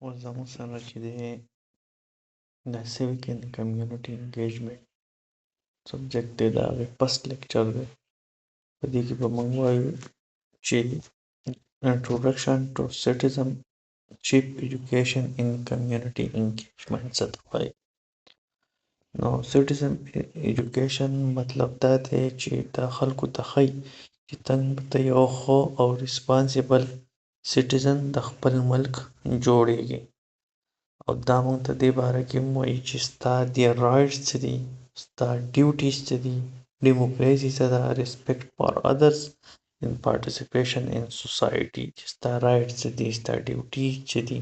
اوس زموږ سره چې دی د civic and community engagement سبجیکټ دی د هغې فسټ لیکچر دی. په دې کې به موږ وایو چې introduction to citizenship education in community engagement څه ته وایي. نو citizen education مطلب دا دی چې دا خلکو ته ښایي چې څنګه ته یو ښه او ریسپانسیبل سټیزن د خپل ملک جوړیږي، او دا موږ ته دې باره کې وایي چې ستا دې رایټس څه دي، ستا ډیوټیز څه دي، ډیموکراسي څه ده، ریسپیکټ فار ادرس ان پارټیسپیشن ان سوسایټي، چې ستا رایټس څه دي، ستا ډیوټیز څه دي،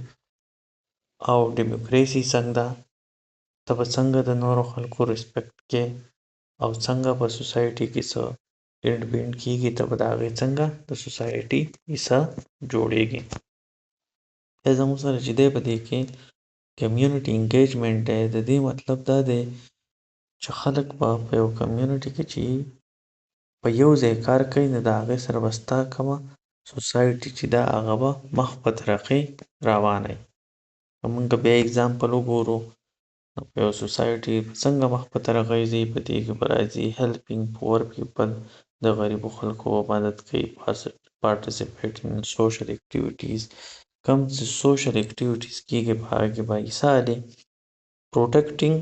او ډیموکراسي څنګه ده، ته به څنګه د نورو خلکو ریسپیکټ کې او څنګه په سوسایټي کې څه ډیپینډ کیږي، ته به د هغې څنګه د سوسایټي حصه جوړیږي. بیا زموږ سره چې دی په دې کې کمیونټي انګیجمنټ دی، د دې مطلب دا دی چې خلک به په یو کمیونټي کې چې په یو ځای کار کوي، نو د هغې سره به ستا کومه سوسایټي چې ده هغه به مخ په ترقۍ روانه وي. که موږ بیا اګزامپل وګورو نو په یو سوسایټي څنګه مخ په ترقۍ ځي، په دې کې به راځي هیلپینګ پور پیپل، د غریبو خلکو مدد کوي، پارټیسپیټ ان سوشل اکټیویټیز، کوم چې سوشل اکټیویټیز کېږي په هغه کې به حصه اخلي. پروټیکټینګ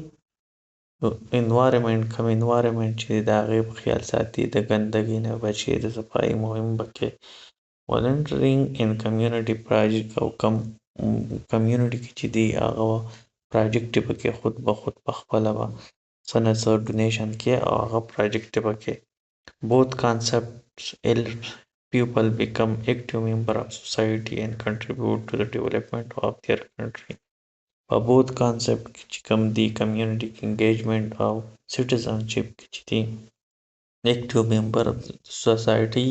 انوایرمنټ، کوم انوایرمنټ چې د هغې په خیال ساتي، د ګندګۍ نه بچي، د صفایي مهم به کوي. والنټرینګ ان کمیونټي پراجیکټ، او کم کمیونټي کې چې دی هغه پراجیکټ به کوي، خود به خود په خپله به څه نه څه ډونیشن کوي او هغه پراجیکټ به کوي. both concepts help people become active member of society and contribute to the development of their country. په both concept کې چې کوم دی community engagement او citizenship کې چې دی active member of the society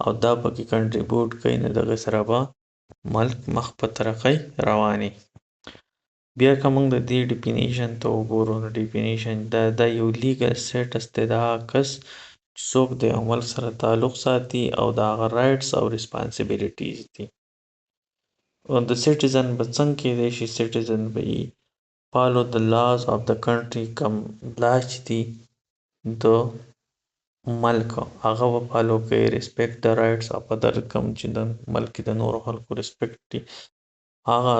او دا پکې contribute کوي، نو دغه سره به ملک مخ په ترقۍ رواني. بیا که موږ د دې ډیفینیشن ته وګورو، نو ډیفینیشن دا یو لیګل سټیټس دی د هغه کس چې څوک د یو ملک سره تعلق ساتي او د هغه رایټس او ریسپانسیبلیټیز دي. او د سټیزن به څنګه کیدای شي، سټیزن به یې فالو د لاز آف د کنټري، کوم لاز چې دي د ملک هغه به فالو کوي. ریسپیکټ د رایټس اف ادر، کوم چې د ملک د نورو خلکو ریسپیکټ دي هغه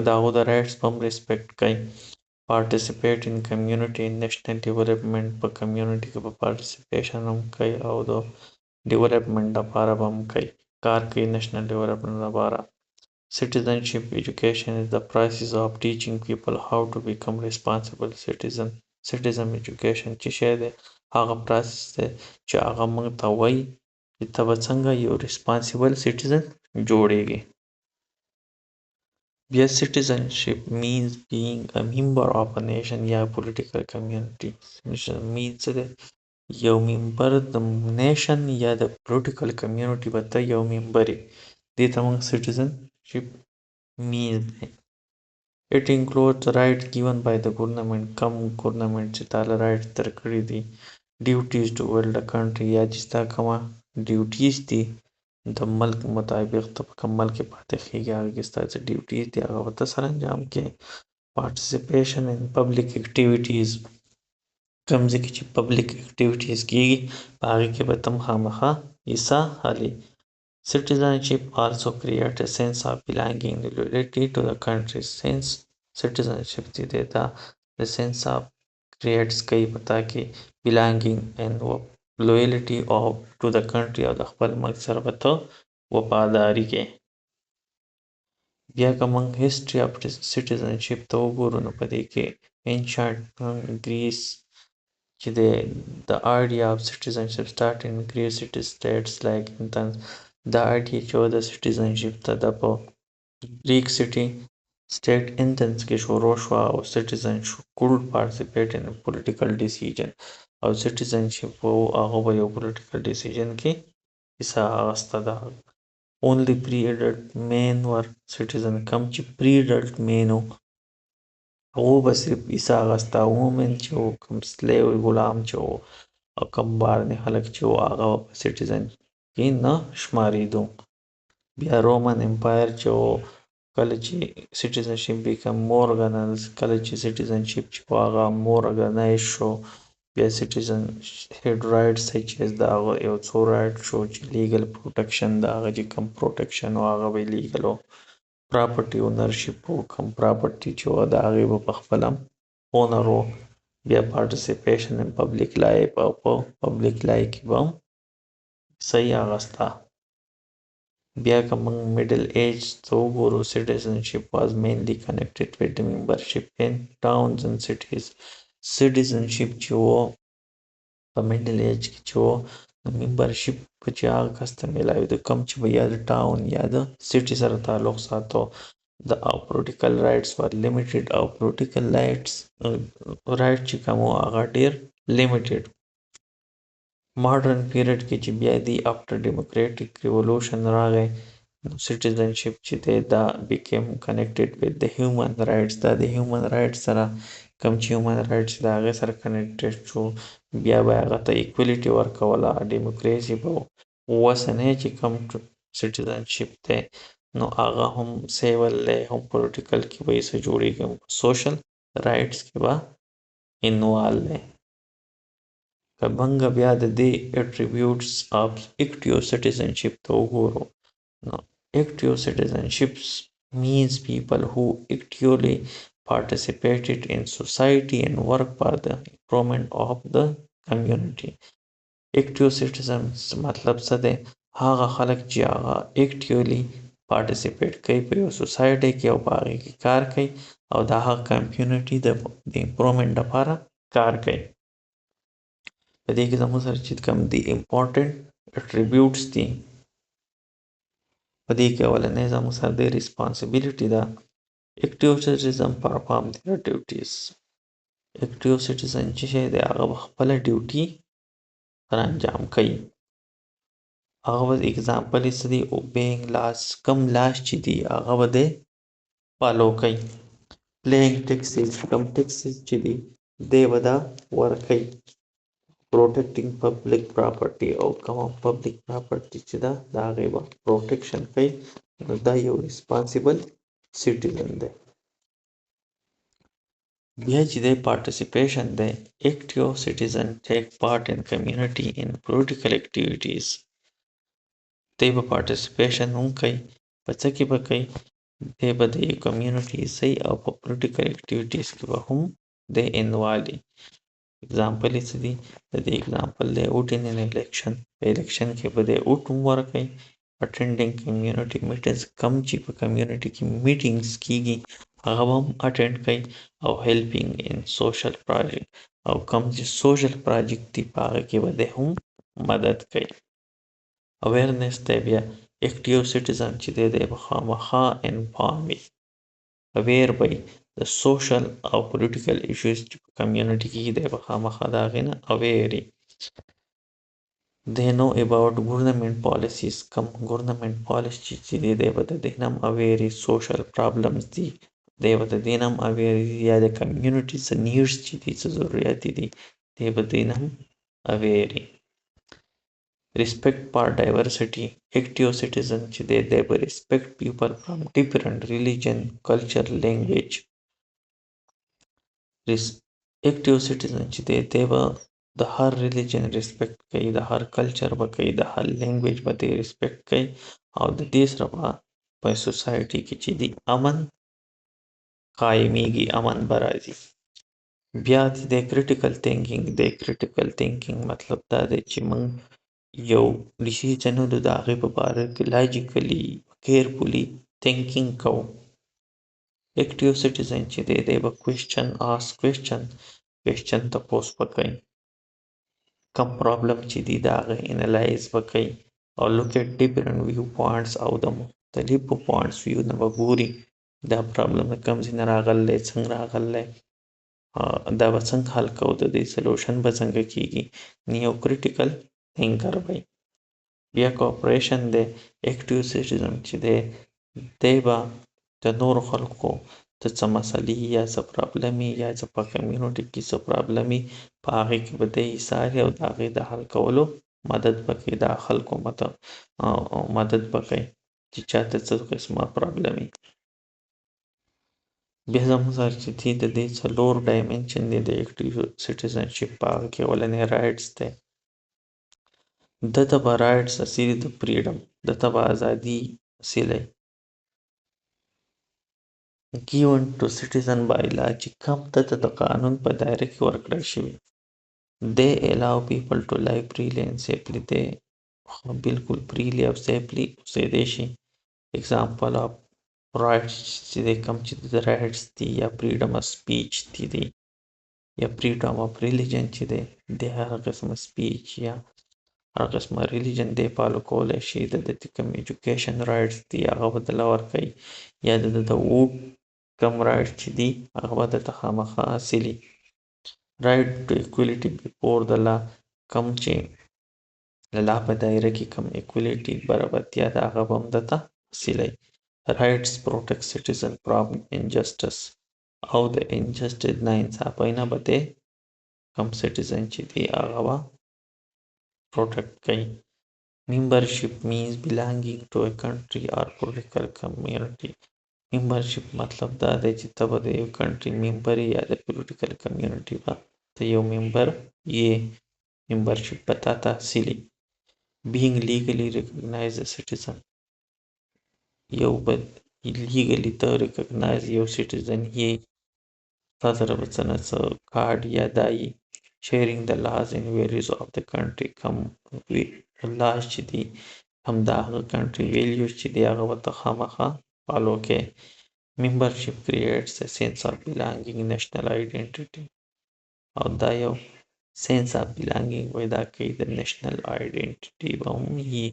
د هغو د رایټس به هم ریسپیکټ کوي. پارټیسپیټ ان کمیونټي نیشنل ډیولپمنټ، په کمیونټي کې به پارټیسپیشن هم کوي او د ډیولپمنټ لپاره به هم کوي، کار کوي نیشنل ډیولپمنټ لپاره. Citizenship education is the process of teaching people how to become responsible citizen. Citizen education چې شی دی هغه پروسس دی چې هغه موږ ته وایي چې ته به څنګه یو ریسپانسیبل سټیزن جوړیږي. بیا citizenship means being a member of a nation یا political community. means څه دی؟ یو ممبر د نیشن یا د پولیټیکل کمیونټي به ته یو ممبر یې، دې ته موږ citizenship means دی. It includes the rights given by the government، کوم ګورنمنټ چې تاله رایټس درکړي دي. duties toward the country، یا چې ستا کومه ډیوټیز دي د ملک مطابق، ته په کوم ملک کې پاتې خیږي هغه کې ستا څه ډیوټیز دي هغه به ته سره انجام کوې. participation in public activities، کوم ځای کې چې پبلیک اکټیویټیز کېږي په هغې کې به ته هم خامخا حصه اخلي. Citizenship also creates a sense of belonging and loyalty to the country. Citizenship چې دی دا د sense of creates کوي په تا کې belonging and loyalty to the country، او د خپل ملک سره به ته وفاداري کوې. بیا که موږ history of citizenship ته وګورو، نو په دې کې ancient Greece چې دی the idea of citizenship started in Greek city states like Athens. دا idea چې د citizenship ته د په Greek city state Athens کې شروع شوه، او citizens could participate in a political decision، او citizenship هغه به یو political decision کې حصه اخیسته ده. only pre-adult men were citizen، کوم چې pre-adult men وو هغو به صرف حصه اخیسته، women چې وو، کوم slave غلام چې وو، او کوم بارني خلک چې وو هغه به په citizen کې نه شمارېدو. بیا رومن امپایر چې وو کله چې سټیزنشپ بیکم مور ارګنایز، کله چې سټیزنشپ چې هغه مور ارګنایز شو، بیا سټیزن هډ رایټس چې د هغه یو څو رایټ شو چې لیګل پروټیکشن د هغه چې کوم پروټیکشن و هغه به لیګل و. پراپرټي اونرشپ و، کوم پراپرټي چې و د هغې به په خپله اونر و. بیا پارټیسپیشن ان پبلیک لایف، او په پبلیک لایف کې به صحیح اغسته. بیا که موږ میډل ایج ته وګورو، citizenship was mainly connected with the membership in towns and cities. citizenship چې و په میډل ایج کې چې و د membership په چې هغه کس ته میلاوېده کوم چې به یا د ټاون یا د سټي سره تعلق ساتو. د political rights were limited، او political rights چې کوم و هغه ډیر limited. ماډرن پیریډ کې چې بیا دی after democratic revolution راغی، نو citizenship چې دی دا became connected with the human rights. دا د human rights سره کوم چې human rights د هغې سره connected شو، بیا به هغه ته equality ورکوله، democracy به اوسنی چې کوم citizenship دی نو هغه هم civil دی، هم political کې به یې څه جوړېږي، social rights کې به involve دی. که موږ بیا د دې attributes of active citizenship ته وګورو، نو active citizenships means people who actively participated in society and work for the improvement of the community. active citizens مطلب څه دی؟ هغه خلک چې هغه actively participate کوي په یو سوسایټي کې او په هغې کې کار کوي او د هغه کمیونټي د امپرومنټ لپاره کار کوي. په دې کې زموږ سره چې کوم دي امپورټنټ اټریبیوټس دي، په دې کې اولنی زموږ سره د ریسپانسبیلیټي ده. اکټیو سټیزن پرفارم دیئر ډیوټیز. اکټیو سټیزن چې شی دی هغه به خپله ډیوټي سر انجام کوي. هغه به اګزامپل یې څه دی؟ اوبیینګ لاس، کوم لاس چې دي هغه به دی فالو کوي. پلیینګ ټیکسز، کوم ټیکسز چې دي دی به دا ورکوي. protecting public property، او کوم public property چې ده د هغې به پروټیکشن کوي، نو دا یو ریسپانسیبل سټیزن دی. بیا چې دی participation دی، active citizen take part in community in political activities. دی به participation هم کوي، په څه کې به کوي؟ دی به د کمیونټي صحیح او په political activities کې به هم دی انوالو وي. اګزامپل یې څه دي؟ د دې اګزامپل دی voting in election. په الیکشن کې به دی ووټ هم ورکوي. attending community meetings، کم چې په کمیونټي کې میټینګز کیږي هغه به هم اټینډ کوي. او helping in social project، او کم چې سوشل پراجیکټ دي په هغه کې به دی هم مدد کوي. awareness دی بیا active citizen چې دی به خامخا انفارم وي، aware به د سوشل او پولیټیکل ایشوز چې په کمیونټي کې دی به خامخا د هغې نه aware وي. they know about government policies، کوم government policy چې دی به د دې نه هم aware وي. social problems دي دی به د دې نه هم aware وي، یا د کمیونټي څه نیډز چې دي، څه ضرورت دي دی به د دې نه هم aware وي. respect for diversity، active citizen چې دی به respect people from different religion, culture, language. active citizen چې دی به د هر ریلیجن ریسپیکټ کوي، د هر کلچر به کوي، د هر لینګویج به دی ریسپیکټ کوي، او د دې سره به په سوسایټي کې چې دی امن قایمیږي، امن به راځي. بیا چې دی کریټیکل تھینکینګ دی. کریټیکل تھینکینګ مطلب دا دی چې موږ یو ډیسیژن ولرو د هغې په باره کې لاجیکلي کیرفولي تھینکینګ کوو. active citizen چې دی به question ask question تپوس به کوي. کوم پرابلم چې دی د هغه انالایز به کوي، او look at different view points، او د مختلفو points view نه به ګوري دا پرابلم د کوم ځای نه راغلی، څنګه راغلی، دا به څنګه حل کوو، د دې سلوشن به څنګه کیږي. یو کریټیکل تھینکر به. بیا کوپریشن دی. active citizen چې دی به د نورو خلکو ته څه مسلې یا څه پرابلم وي، یا څه په کمیونټي کې څه پرابلم وي، په هغې کې به دی ایساري او د هغې د حل کولو مدد به کوي. د خلکو مدد به کوي چې چاته څه قسمه پرابلم وي. بیا زموږ سره چې دي د دې څلور ډایمنشن دی د اکټیو سټیزنشپ په هغه کې اولنی رایټس دی. ده ته به رایټس اصلي د فریډم ده ته به ازادي اصیلی given to citizen by law چې کوم ده ته د قانون په دایره کې ورکړل شوي. They allow people to live freely and safely. دی بالکل freely او safely اوسېدی شي. example of rights چې دی کوم چې د rights دي یا freedom of speech دي یا freedom of religion چې دی د هر قسمه speech یا هر قسمه religion دی فالو کولی شي. د کوم education rights دي هغه به دله ورکوي یا د vote کوم rights چې دي هغه به درته خامخا حاصلي. right to equality before the law کوم چې د لا په دایره کې کوم equality برابرتیا ده هغه به هم درته حاصلی. rights protect citizen from injustice او د injustice ناانصافۍ نه به دی کوم citizen چې دی هغه به protect کوي. membership means belonging to a country or political community. membership مطلب دا دی چې ته به د یو country member یا د political community به ته یو member یې. membership به تا ته حاصلي. being legally recognized a citizen یو به legally ته recognize یو citizen یې تا سره به څه نه څه کارډ یا دا یي. sharing the laws and values of the country کوم laws چې دي هم د هغه country values چې دي هغه به ته خامخا فالو کوې. membership creates a sense of belonging national identity او دا یو sense of belonging پیدا کوي د national identity به هم یي.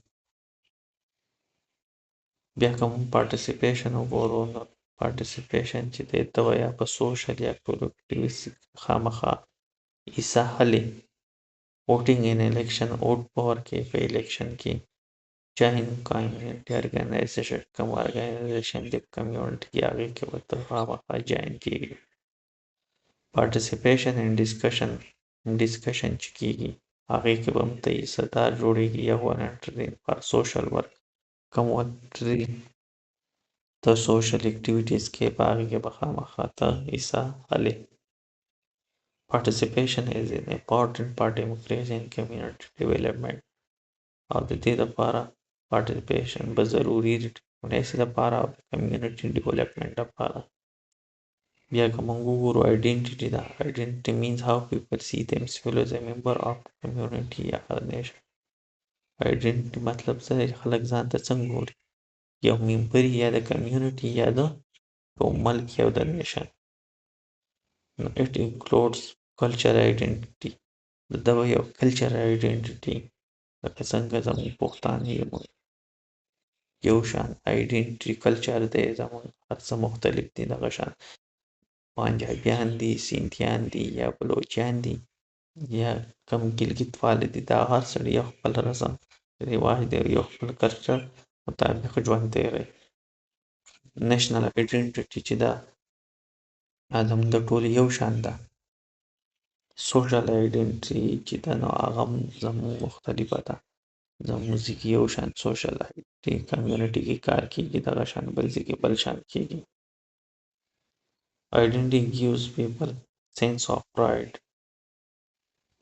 بیا که مونږ participation وګورو نو participation چې دی ته به یا په social یا collective خامخا حصه اخلې. voting in election vote به ورکوې په election کې. join community organization کوم organization د community کې هغې کې به ته خامخا join کېږي. participation in discussion چې کېږي هغې کې به هم ته حصه دار جوړېږي یا volunteering for social work کوم voluntary ته social activities کې په هغې کې به خامخا ته حصه اخلې. participation is an important part democracy and community development او د دې دپاره participation به ضروري د democracy دپاره او د community development دپاره. بیا که مونږ وګورو identity ده. identity means how people see themselves as a member of community یا nation. identity مطلب څه دی خلک ځان ته څنګه ګوري یو member یا د community یا د یو ملک یا د nation. it includes cultural identity د به یو cultural identity لکه څنګه زموږ پښتانه یو یو شان identity culture دی زموږ هر څه مختلف دي دغه شان پنجابیان دي سیندیان دي یا بلوچیان دي یا کم ګلګت والے دي دا هر سړي یو خپل رسم رواج دی یو خپل کلچر مطابق ژوند تیروي. نېشنل آیډنټټي چې ده زموږ د ټولو یو شان ده. سوشل آیډنټټي چې ده نو هغه هم زموږ مختلفه ده. زموږ ځای کې یو شان سوشل آیډنټټي کمیونټي کې کار کېږي دغه شان بل ځای کې بل شان کېږي. Identity gives people sense of pride.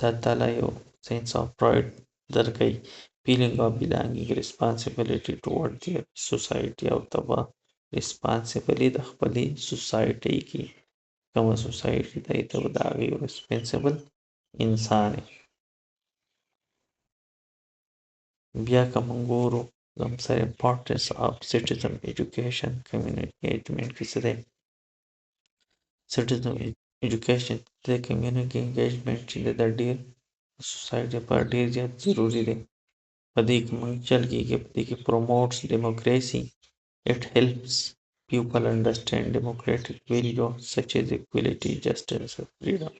دا تاله یو sense of pride درکوي. feeling of belonging responsibility toward their society او ته به responsibility د خپلې society کې کومه society دی ته به د هغې responsible انسان یې. بیا که مونږ ګورو زموږ سره importance of citizen education community engagement کې څه دی. citizen education د community engagement چې د ډېر society لپاره ډېر زیات ضروري دی. په دې کې مونږ چل کېږي په دې کې promotes democracy. it helps people understand democratic values such as equality justice and freedom.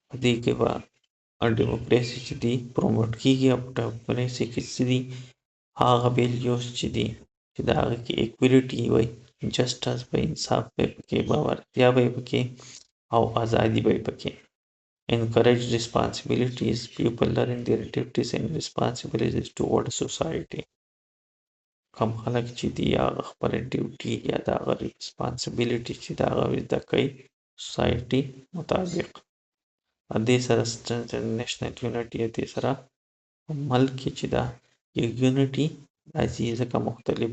په دې کې به democracy چې دی promote کېږي او په democracy کې څه دي هغه values چې دي چې د هغه کې equality وي justice به انصاف به پکې باورتیا به پکې او ازادي به پکې. encourage responsibilities. People learn their duties and responsibilities toward society. کم خلک چې دي هغه خپله ډیوټي یا د هغه ریسپانسبیلیټي چې د هغه زده کوي سوسایټي مطابق. دې سره strength and national unity دې سره ملک کې چې دا یونیټي راځي ځکه مختلف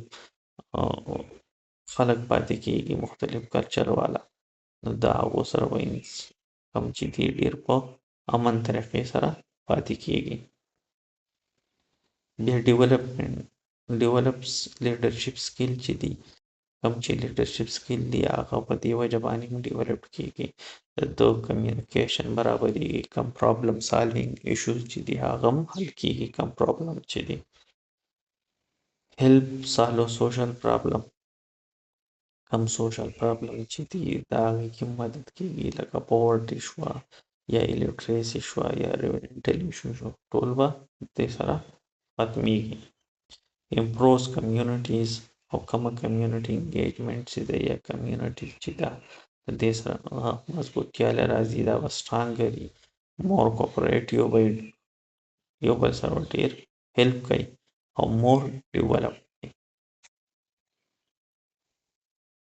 خلک پاتې کېږي مختلف کلچر والا نو د هغو سره به کم چې دي ډېر په امن طریقې سره پاتې کېږي. بیا ډیولپس لیډرشپ سکیل چې دي کم چې لیډرشپ سکیل دي هغه په دې وجه باندې هم ډیولپ کېږي د کمیونیکیشن برابرېږي کم پرابلم سالوینګ ایشوز چې دي هغه هم حل کېږي کم پرابلم چې دي هیلپ سالو سوشل پرابلم کم سوشل پرابلم چې دي د هغې کې مدد کېږي لکه پاورټي شوه یا الیټریسي شوه یا ریونټل ایشو شو ټول به دې سره ختمیږي. امپروز کمیونټیز او کومه کمیونټي انګیجمنټ چې ده یا کمیونټي چې ده د دې سره مضبوطتیا له راځي دا به سټرانګر وي مور کوپریټیو به یو بل سره ډېر هیلپ کوي او مور ډیولپ